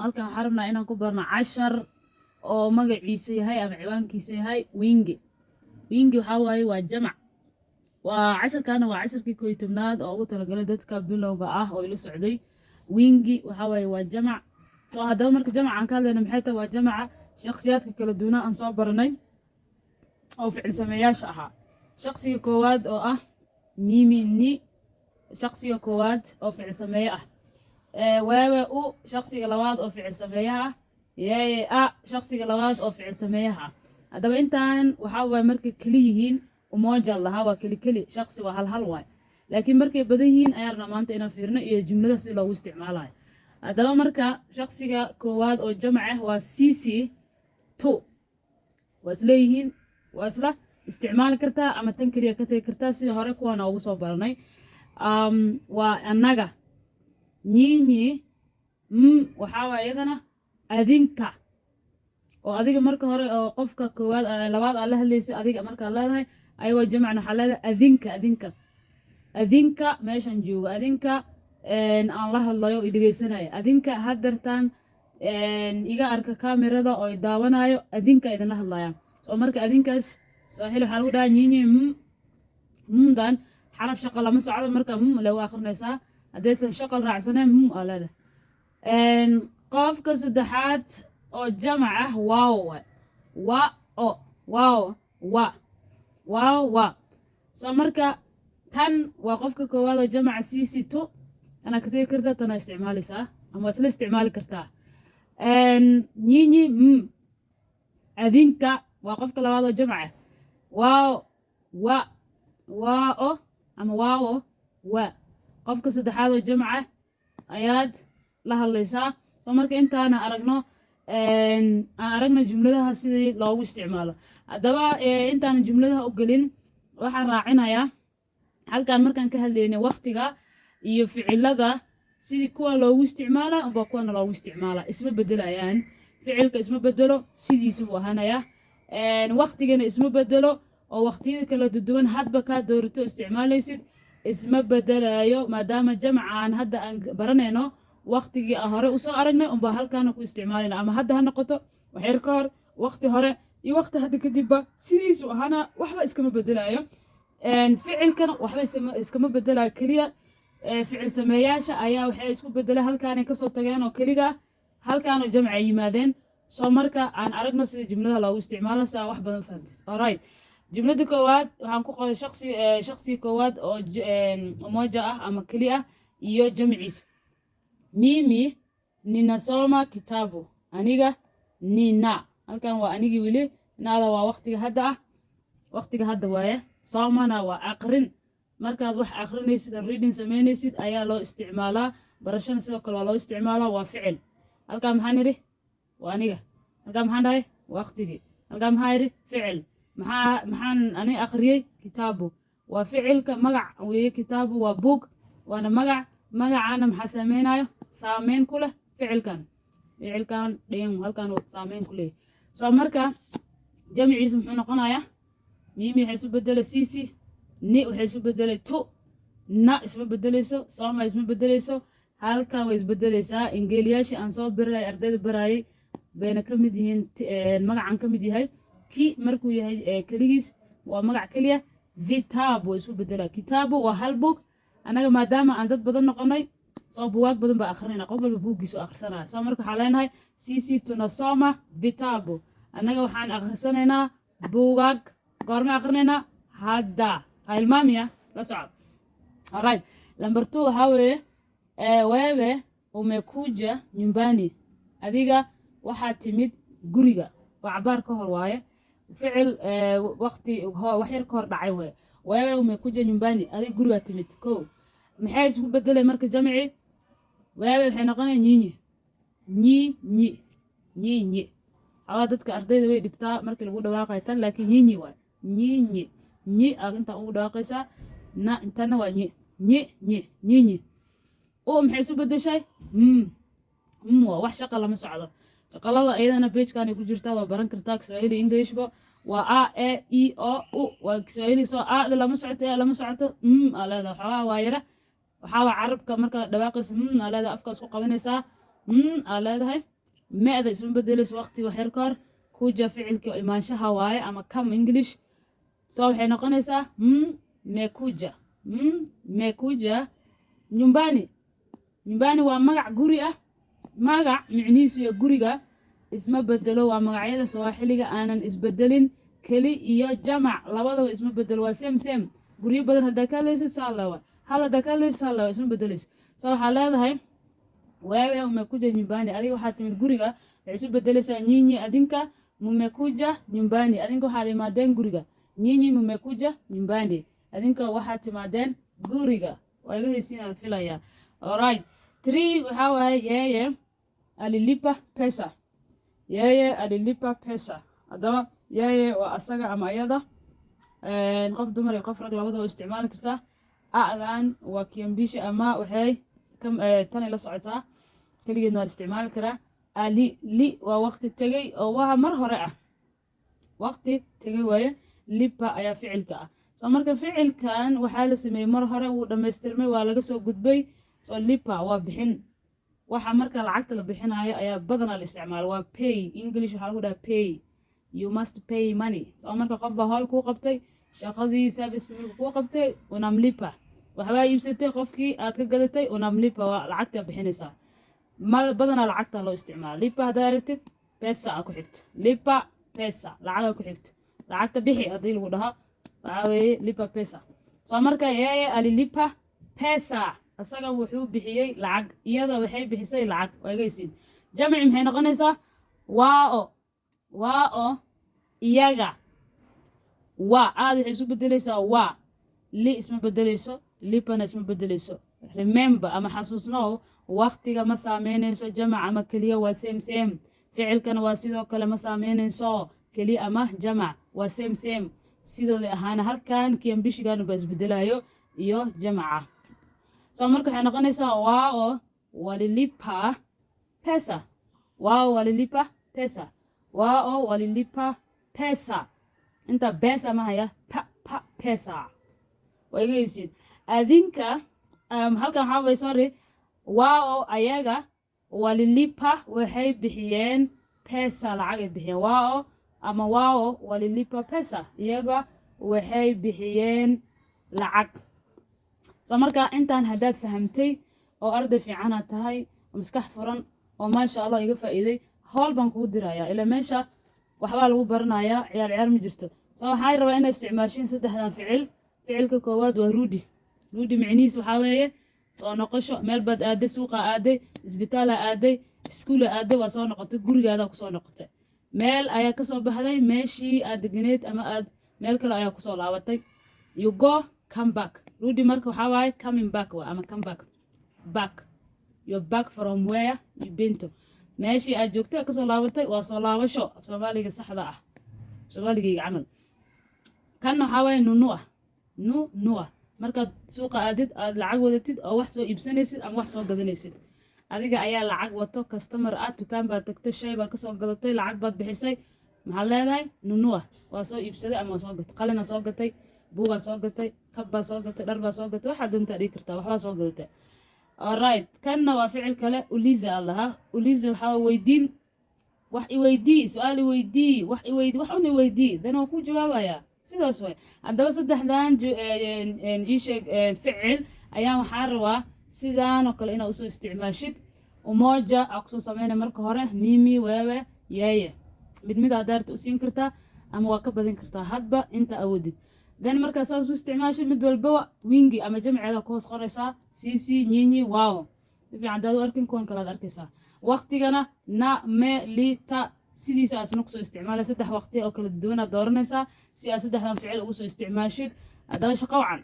halkan waxaan rabnaa inaan ku barno cashar oo magaciisa yahay ama ciwaankiisa yahay wingi. Wingi waxaa waaye waa jamac. waa casharkaana waa casharkii 11aad oo ugu talagalay dadka bilowga ah oo ila socday. wingi waxaa waaye waa jamac. soo haddaba marka jamacaan ka hadlayna maxay tahay? waa jamaca shakhsiyaadka kala duwan aan soo baranay oo ficil sameeyaasha ahaa. shakhsiga koowaad oo ah mimi ni, shakhsiga koowaad oo ficil sameeye ah. wewe u, shakhsiga labaad oo ficil sameeyaha ah. yeye a, shakhsiga labaad oo ficil sameeyaha ah. haddaba intaan waxaa waaye markay keli yihiin umoja lahaa waa keli shakhsi waa hal waay. laakiin markay badan yihiin ayaan rabnaa maanta inaan fiirno iyo jumlada si loogu isticmaalayo. haddaba marka shakhsiga koowaad oo jamac ah waa sisi tu. waa isleeyihiin, waa isla isticmaali kartaa ama tan keliya ka tagi kartaa sida hore kuwaana ugu soo baranay. waa annaga, nyinyi, waxaa waay iyadana adinka. oo adiga marka hore oo qofka koowaad labaad aad la hadlaysa adiga markaad leedahay, ayagoo jamacna waxaa leedahay adinka meeshan jooga, adinka aan la hadlayo i dhegeysanaya, adinka hadartaan iga arka kamerada oo i daawanayo, adinka idinla hadlaya. soo marka adinkaas swahili waxaa lagu dhahaa nyinyi dan xaraf shaqal lama socdo, marka lagu akhrinaysaa. haddaysan shaqal raacsaneen aa leedahay. qofka saddexaad oo jamac ah wa. soo marka tan waa qofka koowaad oo jamaca sisi tu. tana ka tegi kartaa, tana isticmaalaysaa ama isla isticmaali kartaa. nyinyi adinka waa qofka labaad oo jamaca. wao ama waawo wa. qofka saddexaad oo jamaca ayaad la hadlaysaa. soo marka intaana aragno jumladaha sidii loogu isticmaalo. haddaba intaan jumladaha u gelin waxaan raacinayaa halkaan markaan ka hadlaynay waqtiga iyo ficilada sidii kuwa loogu isticmaala unbaa kuwana loogu isticmaala. isma bedelayaan. ficilka isma bedelo, sidiisa buu ahaanayaa. waqtigana isma bedelo oo waqtiyada kala duwan hadba kaa doorato isticmaalaysid isma bedelayo, maadaama jamacaan hadda aan baranayno waqtigii aan hore usoo aragnay unbaa halkaana ku isticmaalayna. ama hadda ha noqoto waxyar ka hor, waqti hore iyo waqti hadda kadibba sidiisu ahaana waxba iskama bedelayo. ficilkana waxba iskama bedelayo, keliya ficil sameeyaasha ayaa waxay isku bedeleen, halkaanay kasoo tageen oo keliga halkaanoo jamca yimaadeen. soo marka aan aragno sida jumlada loogu isticmaalo si aa wax badan fahamtid. alright, jumlada koowaad waxaan ku qoray shakhsiga koowaad oo umoja ah ama keli ah iyo jamciisa. mimi ninasoma kitabu. aniga nina, halkan waa anigii weli, naada waa waqtiga hadda ah, waqtiga hadda waaye. somana waa aqrin. markaad wax aqrinaysid reading samaynaysid ayaa loo isticmaalaa. barashana sidoo kale waa loo isticmaalaa, waa ficil. halkaan maxaan idhi waa aniga, halkaan maxaan dhahay waqtigii, halkaan maxaa idhi ficil. maxaan ani aqriyey kitabu, waa ficilka. magac weeye kitabu waa book, waana magacaana maxaa saameynayo, saameyn ku leh ficilkan dhan halkan saameyn ku leeyahay. soo marka jamciisa muxuu noqonayaa? mimi waxay isu bedelay sisi, ni waxay isu bedelay tu, na isma bedelayso, soma isma bedelayso. halkan way isbedelaysaa. ingeliyaashii aan soo biray ardayda baraayay bayna ka mid yihiin. magacan ka mid yahay ki markuu yahay keligiis waa magac keliya. vitabu way isu bedelaa. kitabu waa hal book. annaga maadaama aan dad badan noqonay, soo buwaag badan baa akrinayna, qof walba buuggiisu akhrisanaya. soo marka waxaa leenahay sisi tunasoma vitabu. annaga waxaan akhrisanaynaa buugaag. goorma akhrinaynaa? hadda. ha ilmaamiya la soco. alright, lamber 2 waxaa weeye wewe umekuja nyumbani. adiga waxaad timid guriga. waa cabaar ka hor waaye, ficil waqti wax yar ka hor dhacay waaye. wewe umekuja nyumbani, adiga gurigaa timid. kow maxay isku bedelay marka jamci? wewe waxay noqonaya nyinyi. xawaa dadka ardayda way dhibtaa markii lagu dhawaaqayo tan, laakiin nyinyi waay. nyinyi intaa ugu dhawaaqaysaa, na intana waa nyinyi. maxay isu bedeshay? waa wax shaqa lama socdo. shaqalada iyadana pagekana ku jirtaa, waa baran kartaa Kiswahili Englishba. waa a e i o u. waa Kiswahili soo a lama socoto lama socoto aa leedahay. xawaa waa yara waxaa carabka marka dhawaaqaysa aa leedahay, afka isku qabanaysaa aa leedahay. me'da isma bedelayso waqti waxyar ka hor kuja ficilka imaanshaha waaye ama come English soo waxay noqonaysaa mekuja nyumbani. nyumbani waa magac guri ah, magac micnihiisu iyo guriga isma bedelo, waa magacyada Sawaaxiliga aanan isbedelin. keli iyo jamac labadaba isma bedelo, waa same guryo badan hadaa ka hadlayso saalawa hal hadaa ka hadlayso saalawa isma bedelayso. soo waxaa leedahay wewe umekuja nyumbani, adiga waxaa timid guriga waxay isu bedelaysaa nyinyi adinka mumekuja nyumbani, adinka waxaad imaadeen guriga. nyinyi mumekuja nyumbani, adinka waxaad timaadeen guriga. waa iga heysiinaan filayaa. Alright, 3 waxaa waaye yeye alilipa pesa. yeye alilipa pesa, haddaba yeye waa asaga ama ayada, qof dumar iyo qof rag labadaba isticmaali kartaa. a'dan waa kiambishi ama waxay tani la socotaa kaligeedna waa isticmaali karaa. li waa waqti tegay oo waa mar hore ah, waqti tegay waaye. lipa ayaa ficilka ah. soo marka ficilkan waxaa la sameeyey mar hore wuu dhammaystirmay, waa laga soo gudbay. soo lipa waa bixin, waxa marka lacagta la bixinayo ayaa badanaa la isticmaalo, waa pay. English waxaa lagu dhahaa pay, you must pay money. soo marka qof baa howl kuu qabtay, shaqadii service markuu kuu qabtay unamlipa, waxbaa iibsatay qofkii aad ka gadatay unamlipa, waa lacagta bixinaysaa. badanaa lacagta loo isticmaalo. lipa haddaa aragtid pesa ku xigto, lipa pesa lacag ku xigto, lacagta bixi haddii lagu dhaho waxaa weeye lipa pesa. soo marka yeye alilipa pesa, asaga wuxuu bixiyey lacag, iyada waxay bixisay lacag. waa igaysiin jamci maxay noqonaysaa wao iyaga. waa aad waxay isu bedelaysaa waa, li isma bedelayso, lipana isma bedelayso. remember ama xasuusnow, waqtiga ma saameynayso jamac ama keliya, waa same. ficilkana waa sidoo kale ma saameynayso keliya ama jamac, waa same sidooda ahaana. halkan kiambishigan baa isbedelayo iyo jamaca. soo marka waxay noqonaysaa wao walilipa pesa, wao walilipa pesa, wao walilipa pesa. inta pesa ma haya pesa. waa iga heysiin adinka. halkan waxaa way sorry, wao ayaga walilipa waxay bixiyeen pesa, lacagay bixiyeen. wao ama wao walilipa pesa, iyaga waxay bixiyeen lacag. soo marka intaan haddaad fahamtay oo arday fiicanaad tahay oo maskax furan oo maasha Allah iga faa'iiday, howl baan kugu dirayaa. ilaa meesha waxbaa lagu baranayaa, ciyaar ma jirto. soo waxaan rabaa inaad isticmaashiin saddexdan ficil. ficilka koowaad waa rudi. micnihiis waxaa weeye soo noqosho. meel baad aaday, suuqa aaday, isbitaala aaday, iskuula aaday, waa soo noqotay, gurigaada kusoo noqotay. meel ayaa kasoo baxday, meeshii aad deganeed ama aad meel kale ayaa kusoo laabatay. you go come back. rudi marka waxaa waaye coming back waa ama come back. you're back from where you been to. meeshii aad joogtay kasoo laabatay waa soo laabasho af Soomaaliga saxda ah, Soomaaligayga camal. kan waxaa waaye nunua markaad suuqa aadid, aad lacag wadatid oo wax soo iibsanaysid ama wax soo gadanaysid. adiga ayaa lacag wato, customer ah, dukaan baad tagtay, shay baad kasoo gadatay, lacag baad bixisay, maxaad leedahay nunua, waa soo iibsaday ama waa soo gatay. qalina soo gatay, buugaa soo gatay, kab baa soo gatay, dhar baa soo gatay, waxaad doontaa dhigi kartaa, waxbaa soo gadatay. alright, kanna waa ficil kale uliza allaha. uliza waxaa weydiin, wax iweydii, su-aal iweydii, wax un iweydii, dan waa kuu jawaabayaa. sidaas way. haddaba saddexdan ii sheeg ficil ayaa waxaa rabaa sidaan oo kale inaad usoo isticmaashid. umoja aa kusoo sameynay marka hore, mimi, wewe, yeye. mid aad daarta u siin kartaa ama waa ka badin kartaa hadba inta awoodid. dan markaa saas u isticmaashid mid walba wingi ama jamceeda ku hoos qoraysaa, sisi, nyinyi, wao. si fiican hadaad u arkin kuwan kale aad arkaysaa. waqtigana na, me, li, ta sidiisa aad kusoo isticmaalay. saddex waqti oo kala duwan aad dooranaysaa si aad saddexdan ficil ugu soo isticmaashid. haddaba shaqo wacan.